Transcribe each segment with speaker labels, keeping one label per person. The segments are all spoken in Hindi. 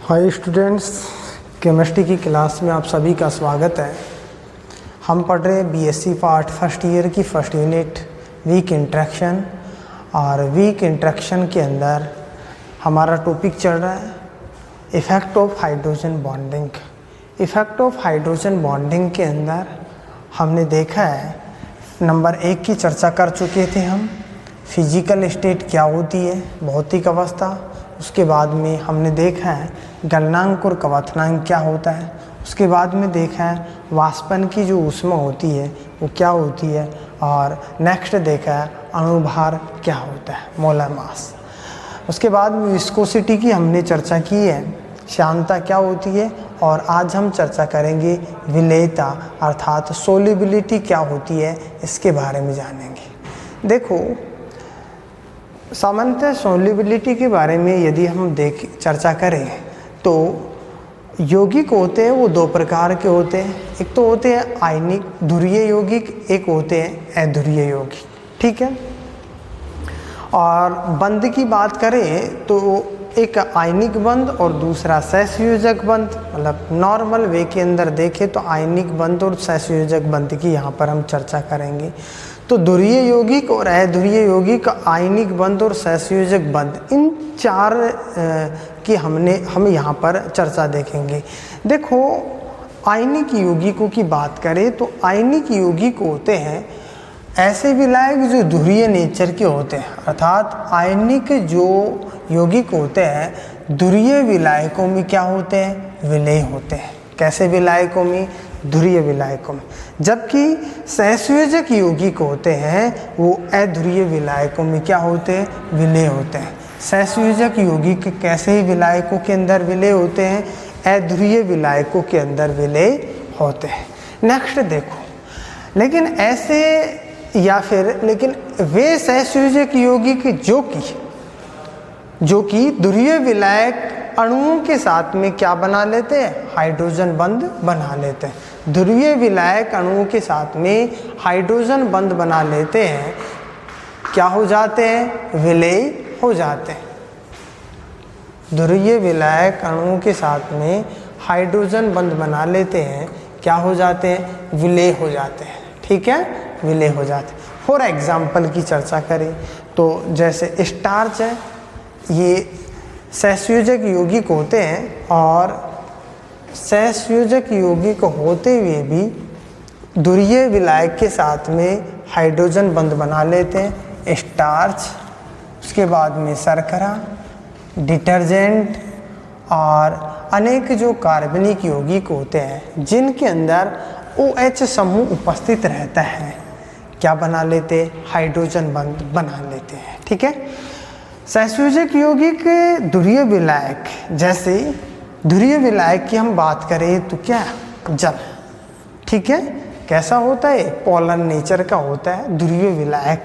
Speaker 1: हाय स्टूडेंट्स, केमिस्ट्री की क्लास में आप सभी का स्वागत है। हम पढ़ रहे हैं बीएससी पार्ट फर्स्ट ईयर की फर्स्ट यूनिट वीक इंट्रैक्शन। और वीक इंट्रैक्शन के अंदर हमारा टॉपिक चल रहा है effect of hydrogen bonding. Effect of hydrogen bonding के अंदर हमने देखा है नंबर 1 की चर्चा कर चुके थे हम, फिजिकल स्टेट क्या होती है, भौतिक अवस्था। उसके बाद में हमने देखा है गलनांक और क्वथनांक क्या होता है। उसके बाद में देखा है वाष्पन की जो ऊष्मा होती है वो क्या होती है। और नेक्स्ट देखा है अणुभार क्या होता है, मोलर मास। उसके बाद में विस्कोसिटी की हमने चर्चा की है, श्यानता क्या होती है। और आज हम चर्चा करेंगे विलेयता अर्थात सोल्युबिलिटी क्या होती है, इसके बारे में जानेंगे। देखो, सामान्यतः सोल्युबिलिटी के बारे में यदि हम चर्चा करें तो यौगिक होते हैं वो दो प्रकार के होते हैं। एक तो होते हैं आयनिक ध्रुवीय यौगिक, एक होते हैं अध्रुवीय यौगिक, ठीक है। और बंध की बात करें तो एक आयनिक बंध और दूसरा सहसंयोजक बंध, मतलब नॉर्मल वे के अंदर देखें तो आयनिक बंध और सहसंयोजक बंध की यहाँ पर हम चर्चा करेंगे। तो ध्रुवीय यौगिक और अध्रुवीय यौगिक, आयनिक बंध और सहसंयोजक बंध, इन चार की हम यहाँ पर चर्चा देखेंगे। देखो, आयनिक यौगिकों की बात करें तो आयनिक यौगिक होते हैं ऐसे विलायक जो ध्रुवीय नेचर के होते हैं, अर्थात आयनिक जो यौगिक होते हैं ध्रुवीय विलायकों में क्या होते हैं, विलेय होते हैं। कैसे विलायकों में, ध्रुवीय विलायकों में। जबकि सहसंयोजक यौगिक होते हैं वो अध्रुवीय विलायकों में क्या होते हैं, विलेय होते हैं। सहसंयोजक यौगिक कैसे विलायकों के अंदर विलेय होते हैं, अध्रुवीय विलायकों के अंदर विलेय होते हैं। नेक्स्ट देखो, लेकिन वे सहसंयोजक यौगिक जो कि ध्रुवीय विलायक अणुओं के साथ में क्या बना लेते हैं, हाइड्रोजन बंध बना लेते हैं। ध्रुवीय विलायक अणुओं के साथ में हाइड्रोजन बंध बना लेते हैं, क्या हो जाते हैं, विलेय हो जाते हैं। ध्रुवीय विलायक अणुओं के साथ में हाइड्रोजन बंध बना लेते हैं, क्या हो जाते हैं, विलेय हो जाते हैं, ठीक है, विलेय हो जाते हैं। फॉर एग्जाम्पल की चर्चा करें तो जैसे स्टार्च है, ये सहसंयोजक यौगिक होते हैं और सहसंयोजक यौगिक होते हुए भी ध्रुवीय विलायक के साथ में हाइड्रोजन बंध बना लेते हैं, स्टार्च। उसके बाद में शर्करा, डिटर्जेंट और अनेक जो कार्बनिक यौगिक होते हैं जिनके अंदर OH समूह उपस्थित रहता है, क्या बना लेते हैं, हाइड्रोजन बंध बना लेते हैं, ठीक है। सहसंयोजक यौगिक ध्रुवीय विलायक, जैसे ध्रुवीय विलायक की हम बात करें तो क्या, जल, ठीक है। कैसा होता है, पोलर नेचर का होता है ध्रुवीय विलायक।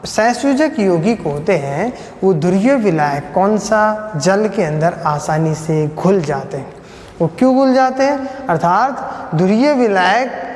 Speaker 1: सहसंयोजक यौगिक होते हैं वो ध्रुवीय विलायक कौन सा, जल के अंदर आसानी से घुल जाते हैं। वो क्यों घुल जाते हैं, अर्थात ध्रुवीय विलायक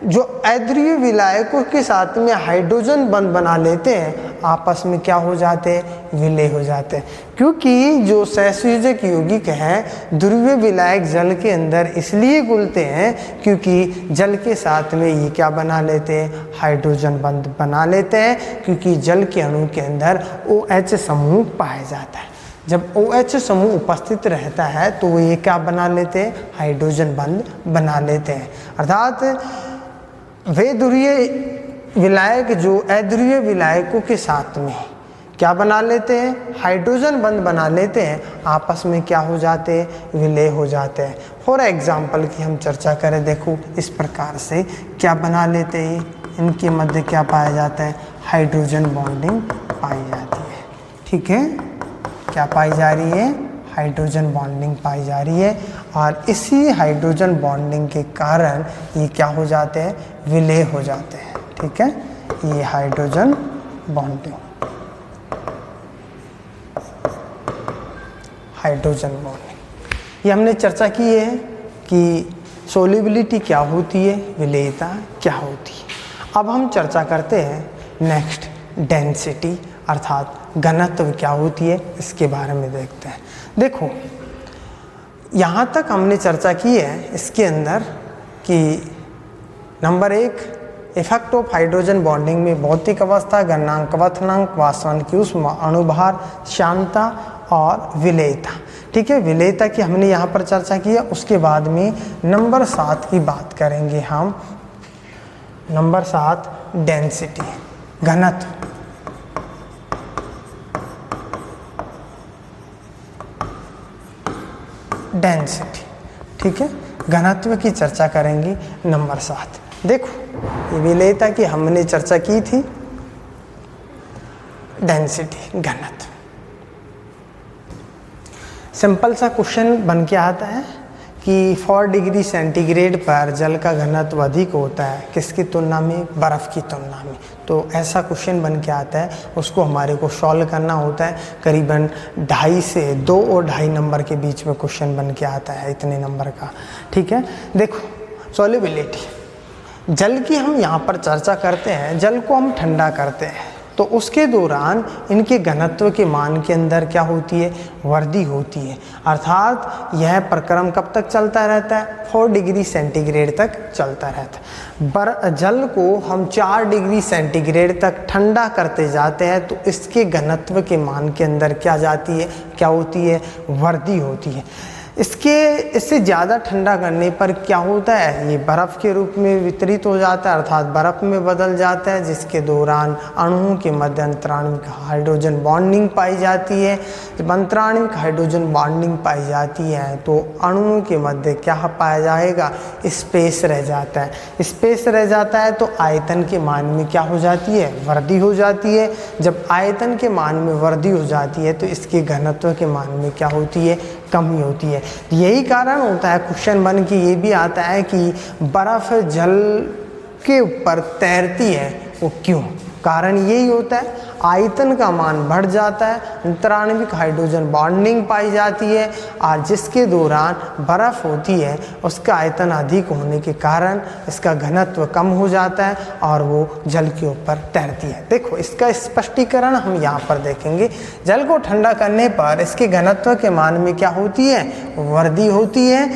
Speaker 1: जो अध्रुवीय विलायकों के साथ में हाइड्रोजन बंध बना लेते हैं आपस में क्या हो जाते हैं, विलेय हो जाते हैं। क्योंकि जो सहसंयोजक यौगिक हैं ध्रुवीय विलायक जल के अंदर इसलिए घुलते हैं क्योंकि जल के साथ में ये क्या बना लेते हैं, हाइड्रोजन बंध बना लेते हैं। क्योंकि जल के अणु के अंदर OH समूह पाया जाता है। जब OH समूह उपस्थित रहता है तो ये क्या बना लेते हैं, हाइड्रोजन बंध बना लेते हैं। अर्थात वे ध्रुवीय विलायक जो अध्रुवीय विलायकों के साथ में क्या बना लेते हैं, हाइड्रोजन बंध बना लेते हैं, आपस में क्या हो जाते हैं, विलेय हो जाते हैं। फॉर एग्जाम्पल की हम चर्चा करें, देखो इस प्रकार से क्या बना लेते हैं, इनके मध्य क्या पाया जाता है, हाइड्रोजन बॉन्डिंग पाई जाती है, ठीक है। क्या पाई जा रही है, हाइड्रोजन बॉन्डिंग पाई जा रही है। और इसी हाइड्रोजन बॉन्डिंग के कारण ये क्या हो जाते हैं, विलेय हो जाते हैं, ठीक है। ये हाइड्रोजन बॉन्डिंग, हाइड्रोजन बॉन्डिंग, ये हमने चर्चा की है कि सोल्युबिलिटी क्या होती है, विलेयता क्या होती है। अब हम चर्चा करते हैं नेक्स्ट, डेंसिटी अर्थात घनत्व क्या होती है, इसके बारे में देखते हैं। देखो, यहाँ तक हमने चर्चा की है इसके अंदर कि number 1, effect of hydrogen bonding में भौतिक अवस्था, गलनांक, क्वथनांक, वाष्पन की ऊष्मा, अणुभार, श्यानता और विलेयता। ठीक है, विलेयता की हमने यहाँ पर चर्चा की है। उसके बाद में नंबर 7 की बात करेंगे हम। नंबर 7 डेंसिटी, घनत्व। डेंसिटी, ठीक है, घनत्व की चर्चा करेंगे नंबर 7। देखो, विलेयता की हमने चर्चा की थी, डेंसिटी, घनत्व। सिंपल सा क्वेश्चन बन के आता है कि 4 डिग्री सेंटीग्रेड पर जल का घनत्व अधिक होता है किसकी तुलना में? बर्फ़ की तुलना में। तो ऐसा क्वेश्चन बन के आता है, उसको हमारे को सॉल्व करना होता है। करीबन 2.5 से 2 और 2.5 नंबर के बीच में क्वेश्चन बन के आता है, इतने नंबर का। ठीक है, देखो सॉल्युबिलिटी, जल की हम यहाँ पर चर्चा करते हैं। जल को हम ठंडा करते हैं तो उसके दौरान इनके घनत्व के मान के अंदर क्या होती है? वृद्धि होती है। अर्थात यह प्रक्रम कब तक चलता रहता है? 4 डिग्री सेंटीग्रेड तक चलता रहता है। जल को हम 4 डिग्री सेंटीग्रेड तक ठंडा करते जाते हैं तो इसके घनत्व के मान के अंदर क्या जाती है? क्या होती है? वृद्धि होती है। इससे ज़्यादा ठंडा करने पर क्या होता है? ये बर्फ़ के रूप में वितरित हो जाता है, अर्थात बर्फ़ में बदल जाता है, जिसके दौरान अणुओं के मध्य अंतराणविक हाइड्रोजन बॉन्डिंग पाई जाती है। जब अंतराणविक हाइड्रोजन बॉन्डिंग पाई जाती है तो अणुओं के मध्य क्या पाया जाएगा? स्पेस रह जाता है। स्पेस रह जाता है तो आयतन के मान में क्या हो जाती है? वृद्धि हो जाती है। जब आयतन के मान में वृद्धि हो जाती है तो इसके घनत्व के मान में क्या होती है? कमी होती है। यही कारण होता है, क्वेश्चन बन के ये भी आता है कि बर्फ जल के ऊपर तैरती है, वो क्यों? कारण यही होता है, आयतन का मान बढ़ जाता है, अंतराणविक हाइड्रोजन बॉन्डिंग पाई जाती है और जिसके दौरान बर्फ़ होती है उसका आयतन अधिक होने के कारण इसका घनत्व कम हो जाता है और वो जल के ऊपर तैरती है। देखो, इसका स्पष्टीकरण हम यहाँ पर देखेंगे। जल को ठंडा करने पर इसके घनत्व के मान में क्या होती है? वृद्धि होती है।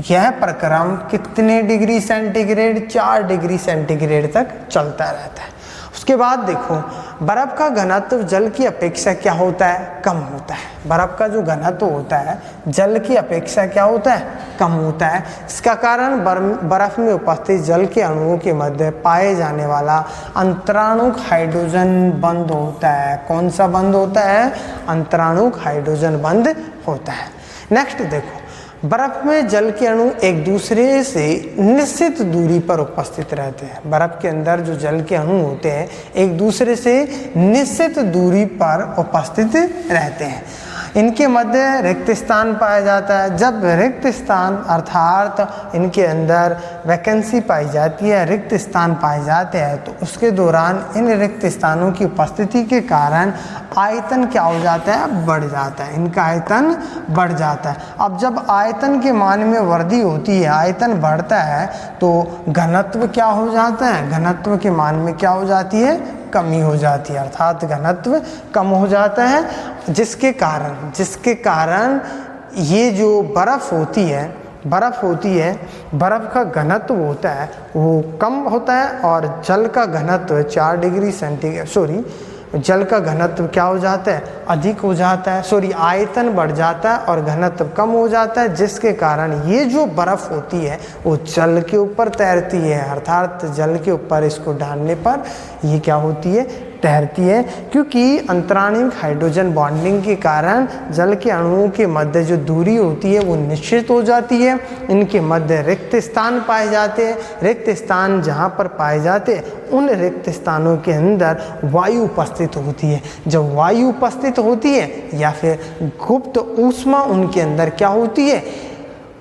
Speaker 1: यह प्रक्रम कितने डिग्री सेंटीग्रेड? 4 डिग्री सेंटीग्रेड तक चलता रहता है। उसके बाद देखो, बर्फ़ का घनत्व जल की अपेक्षा क्या होता है? कम होता है। बर्फ़ का जो घनत्व होता है जल की अपेक्षा क्या होता है? कम होता है। इसका कारण बर्फ़ में उपस्थित जल के अणुओं के मध्य पाए जाने वाला अंतराणुक हाइड्रोजन बंध होता है। कौन सा बंध होता है? अंतराणुक हाइड्रोजन बंध होता है। नेक्स्ट देखो, बर्फ में जल के अणु एक दूसरे से निश्चित दूरी पर उपस्थित रहते हैं। बर्फ के अंदर जो जल के अणु होते हैं एक दूसरे से निश्चित दूरी पर उपस्थित रहते हैं। इनके मध्य रिक्त स्थान पाया जाता है। जब रिक्त स्थान अर्थात इनके अंदर वैकेंसी पाई जाती है, रिक्त स्थान पाए जाते हैं, तो उसके दौरान इन रिक्त स्थानों की उपस्थिति के कारण आयतन क्या हो जाता है? बढ़ जाता है। इनका आयतन बढ़ जाता है। अब जब आयतन के मान में वृद्धि होती है, आयतन बढ़ता है, तो घनत्व क्या हो जाता है? घनत्व के मान में क्या हो जाती है? कमी हो जाती है, अर्थात घनत्व कम हो जाता है, जिसके कारण ये जो बर्फ़ होती है, बर्फ़ का घनत्व होता है वो कम होता है और जल का घनत्व 4 डिग्री सेंटीग्रेड जल का घनत्व क्या हो जाता है? अधिक हो जाता है। आयतन बढ़ जाता है और घनत्व कम हो जाता है, जिसके कारण ये जो बर्फ़ होती है वो जल के ऊपर तैरती है, अर्थात जल के ऊपर इसको डालने पर ये क्या होती है? तैरती है। क्योंकि अंतराणविक हाइड्रोजन बॉन्डिंग के कारण जल के अणुओं के मध्य जो दूरी होती है वो निश्चित हो जाती है। इनके मध्य रिक्त स्थान पाए जाते हैं। रिक्त स्थान जहाँ पर पाए जाते हैं उन रिक्त स्थानों के अंदर वायु उपस्थित होती है। जब वायु उपस्थित होती है या फिर गुप्त ऊष्मा उनके अंदर क्या होती है?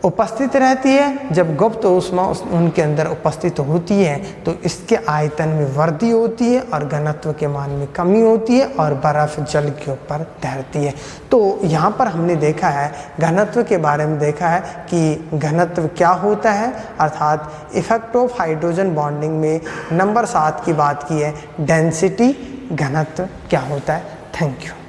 Speaker 1: उपस्थित रहती है। जब गुप्त ऊष्मा उनके अंदर उपस्थित होती है तो इसके आयतन में वृद्धि होती है और घनत्व के मान में कमी होती है और बर्फ़ जल के ऊपर तैरती है। तो यहाँ पर हमने देखा है, घनत्व के बारे में देखा है कि घनत्व क्या होता है, अर्थात इफेक्ट ऑफ हाइड्रोजन बॉन्डिंग में नंबर 7 की बात की है, डेंसिटी, घनत्व क्या होता है। Thank you.